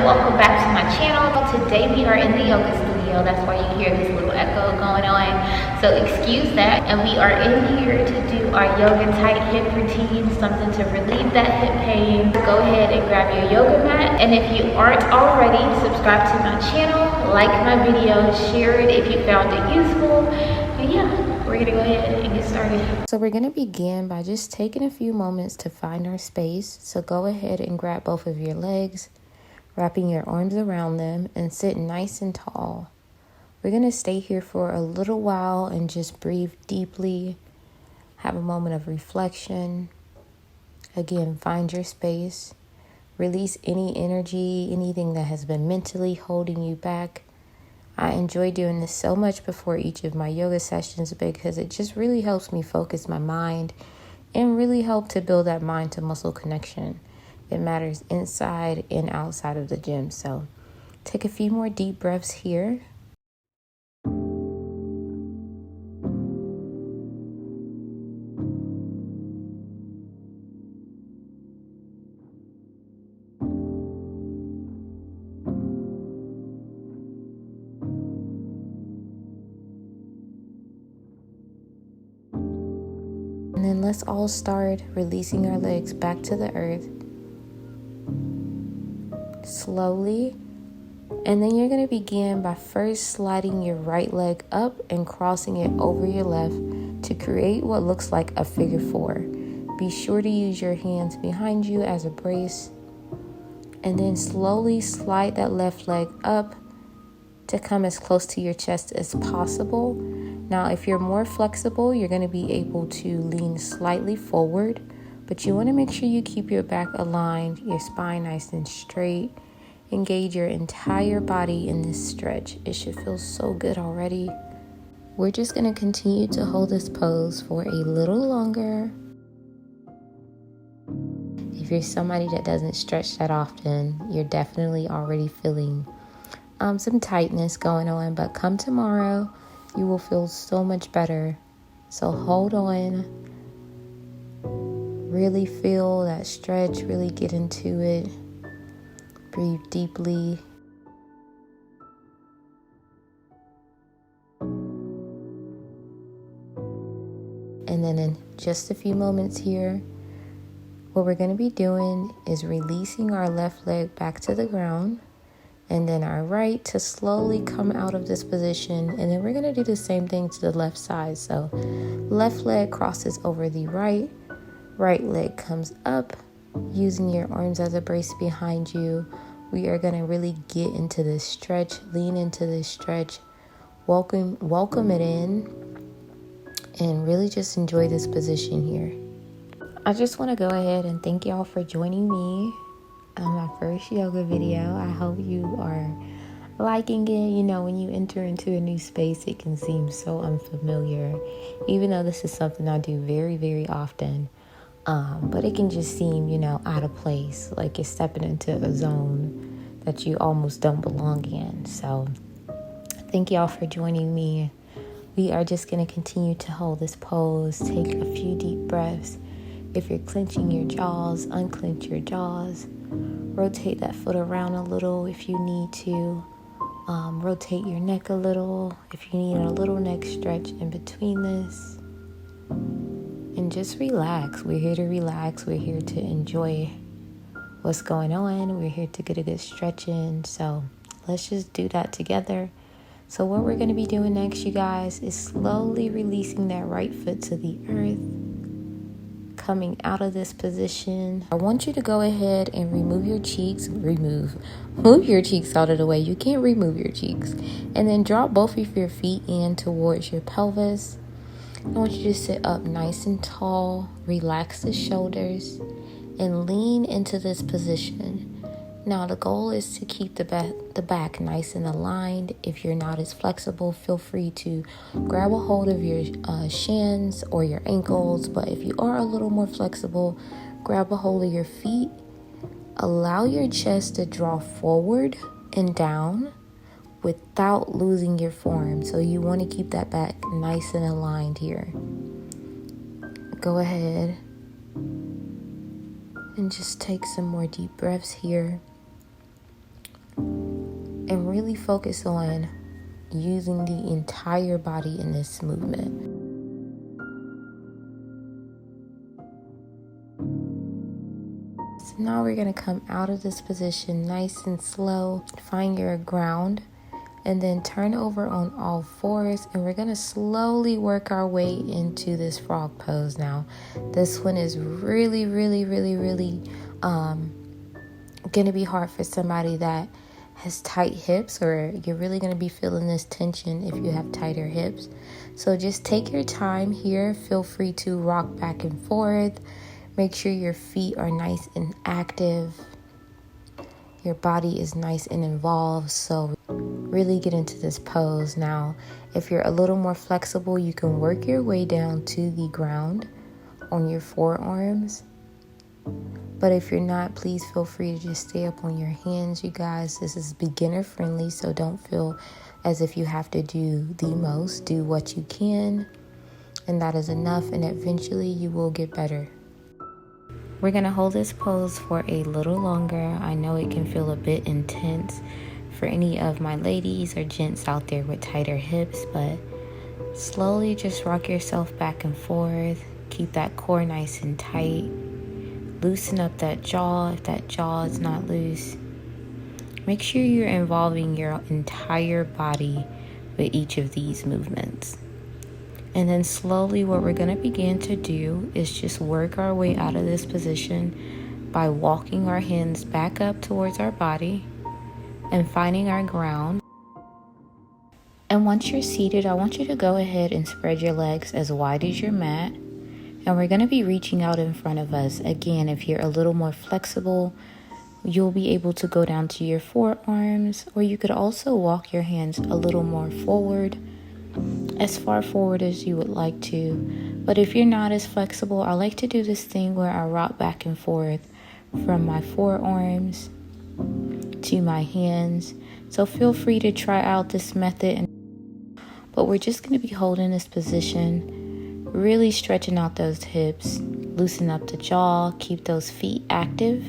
welcome back to my channel. Today we are in the yoga studio. That's why you hear this little echo going on, so excuse that. And we are in here to do our yoga tight hip routine, something to relieve that hip pain. Go ahead and grab your yoga mat, and if you aren't already, subscribe to my channel, like my video, share it if you found it useful, and yeah, we're gonna go ahead and get started. So we're gonna begin by just taking a few moments to find our space. So go ahead and grab both of your legs, wrapping your arms around them, and sit nice and tall. We're gonna stay here for a little while and just breathe deeply, have a moment of reflection. Again, find your space, release any energy, anything that has been mentally holding you back. I enjoy doing this so much before each of my yoga sessions because it just really helps me focus my mind and really help to build that mind to muscle connection. It matters inside and outside of the gym. So take a few more deep breaths here. And then let's all start releasing our legs back to the earth slowly. And then you're going to begin by first sliding your right leg up and crossing it over your left to create what looks like a figure four. Be sure to use your hands behind you as a brace. And then slowly slide that left leg up to come as close to your chest as possible. Now, if you're more flexible, you're going to be able to lean slightly forward, but you want to make sure you keep your back aligned, your spine nice and straight. Engage your entire body in this stretch. It should feel so good already. We're just going to continue to hold this pose for a little longer. If you're somebody that doesn't stretch that often, you're definitely already feeling some tightness going on, but come tomorrow, you will feel so much better. So hold on, really feel that stretch, really get into it, breathe deeply. And then in just a few moments here, what we're going to be doing is releasing our left leg back to the ground, and then our right to slowly come out of this position. And then we're going to do the same thing to the left side. So left leg crosses over the right leg comes up, using your arms as a brace behind you. We are going to really get into this stretch, lean into this stretch, welcome it in, and really just enjoy this position here. I just want to go ahead and thank y'all for joining me on my first yoga video. I hope you are liking it. You know, when you enter into a new space, it can seem so unfamiliar, even though this is something I do very, very often. But it can just seem, out of place, like you're stepping into a zone that you almost don't belong in. So thank y'all for joining me. We are just going to continue to hold this pose. Take a few deep breaths. If you're clenching your jaws, unclench your jaws. Rotate that foot around a little if you need to. Rotate your neck a little if you need a little neck stretch in between this. And just relax. We're here to relax. We're here to enjoy what's going on. We're here to get a good stretch in. So let's just do that together. So what we're going to be doing next, you guys, is slowly releasing that right foot to the earth. Coming out of this position, I want you to go ahead and remove your cheeks. Move your cheeks out of the way. You can't remove your cheeks. And then drop both of your feet in towards your pelvis. I want you to sit up nice and tall, relax the shoulders, and lean into this position. Now, the goal is to keep the back nice and aligned. If you're not as flexible, feel free to grab a hold of your shins or your ankles. But if you are a little more flexible, grab a hold of your feet. Allow your chest to draw forward and down without losing your form. So you want to keep that back nice and aligned here. Go ahead and just take some more deep breaths here. and really focus on using the entire body in this movement. So now we're going to come out of this position nice and slow, find your ground, and then turn over on all fours, and we're going to slowly work our way into this frog pose. Now this one is really going to be hard for somebody that has tight hips, or you're really going to be feeling this tension if you have tighter hips. So just take your time here. Feel free to rock back and forth. Make sure your feet are nice and active. Your body is nice and involved. So really get into this pose. Now, if you're a little more flexible, you can work your way down to the ground on your forearms. But if you're not, please feel free to just stay up on your hands, you guys. This is beginner friendly, so don't feel as if you have to do the most. Do what you can, and that is enough, and eventually you will get better. We're going to hold this pose for a little longer. I know it can feel a bit intense for any of my ladies or gents out there with tighter hips, but slowly just rock yourself back and forth. Keep that core nice and tight. Loosen up that jaw if that jaw is not loose. Make sure you're involving your entire body with each of these movements. And then slowly what we're going to begin to do is just work our way out of this position by walking our hands back up towards our body and finding our ground. And once you're seated, I want you to go ahead and spread your legs as wide as your mat. And we're going to be reaching out in front of us. Again, if you're a little more flexible, you'll be able to go down to your forearms, or you could also walk your hands a little more forward, as far forward as you would like to. But if you're not as flexible, I like to do this thing where I rock back and forth from my forearms to my hands. So feel free to try out this method. But we're just going to be holding this position, really stretching out those hips, loosen up the jaw, keep those feet active.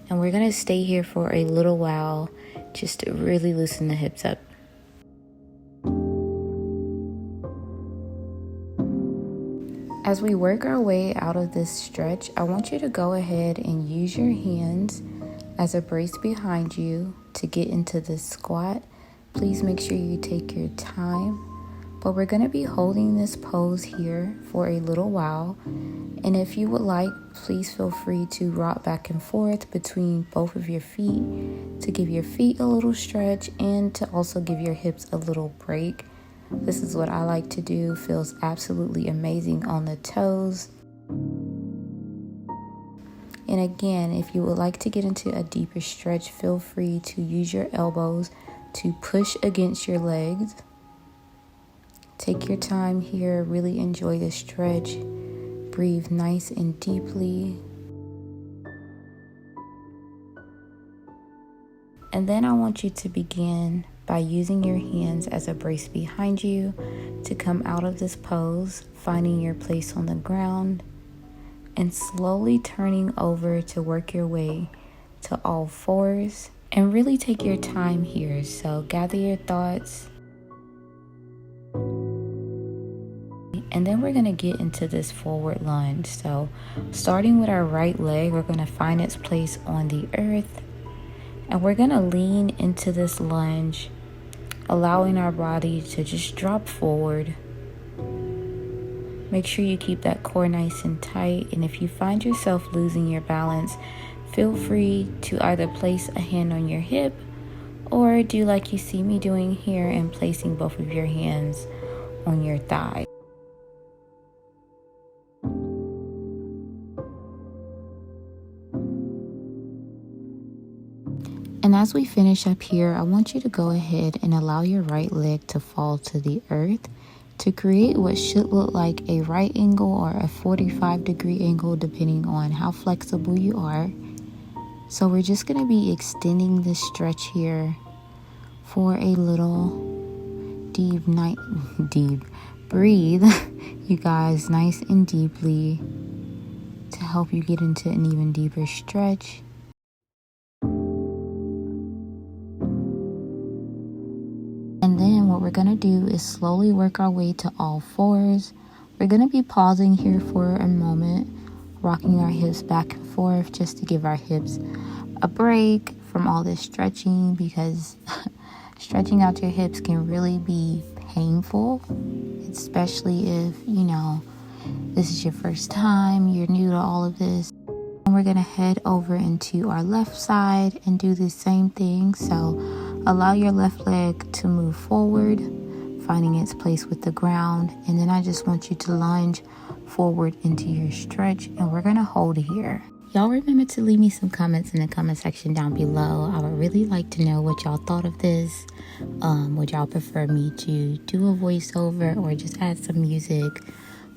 And we're going to stay here for a little while just to really loosen the hips up. As we work our way out of this stretch, I want you to go ahead and use your hands as a brace behind you to get into this squat. Please make sure you take your time. But we're going to be holding this pose here for a little while. And if you would like, please feel free to rock back and forth between both of your feet to give your feet a little stretch and to also give your hips a little break. This is what I like to do. Feels absolutely amazing on the toes. And again, if you would like to get into a deeper stretch, feel free to use your elbows to push against your legs. Take your time here. Really enjoy the stretch. Breathe nice and deeply. And then I want you to begin by using your hands as a brace behind you to come out of this pose, finding your place on the ground, and slowly turning over to work your way to all fours. And really take your time here. So gather your thoughts. And then we're going to get into this forward lunge. So starting with our right leg, we're going to find its place on the earth. And we're going to lean into this lunge, allowing our body to just drop forward. Make sure you keep that core nice and tight. And if you find yourself losing your balance, feel free to either place a hand on your hip or do like you see me doing here and placing both of your hands on your thigh. And as we finish up here, I want you to go ahead and allow your right leg to fall to the earth to create what should look like a right angle or a 45-degree angle depending on how flexible you are. So we're just going to be extending this stretch here for a little deep. Breathe, you guys, nice and deeply to help you get into an even deeper stretch. we're going to do is slowly work our way to all fours. We're going to be pausing here for a moment, rocking our hips back and forth just to give our hips a break from all this stretching, because stretching out your hips can really be painful, especially if, this is your first time, you're new to all of this. And we're going to head over into our left side and do the same thing. So allow your left leg to move forward, finding its place with the ground. And then I just want you to lunge forward into your stretch, and we're going to hold here. Y'all remember to leave me some comments in the comment section down below. I would really like to know what y'all thought of this. Would y'all prefer me to do a voiceover or just add some music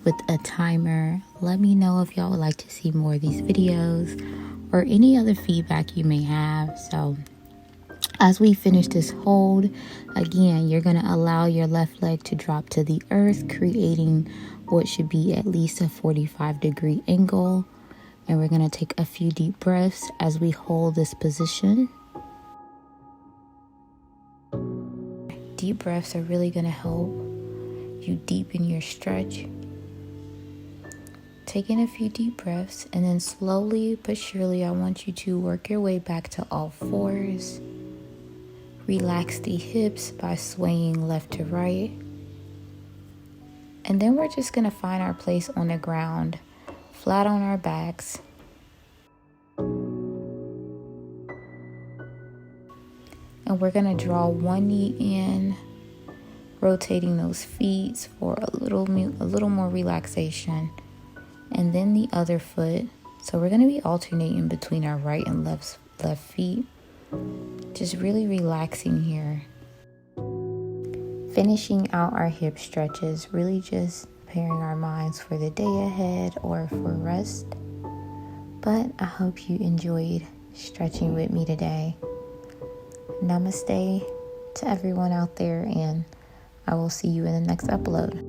with a timer? Let me know if y'all would like to see more of these videos or any other feedback you may have. So as we finish this hold, again, you're going to allow your left leg to drop to the earth, creating what should be at least a 45-degree angle. And we're going to take a few deep breaths as we hold this position. Deep breaths are really going to help you deepen your stretch. Taking a few deep breaths, and then slowly but surely I want you to work your way back to all fours. Relax the hips by swaying left to right. And then we're just going to find our place on the ground, flat on our backs. And we're going to draw one knee in, rotating those feet for a little more relaxation. And then the other foot. So we're going to be alternating between our right and left feet. Just really relaxing here. Finishing out our hip stretches, really just preparing our minds for the day ahead or for rest. But I hope you enjoyed stretching with me today. Namaste to everyone out there, and I will see you in the next upload.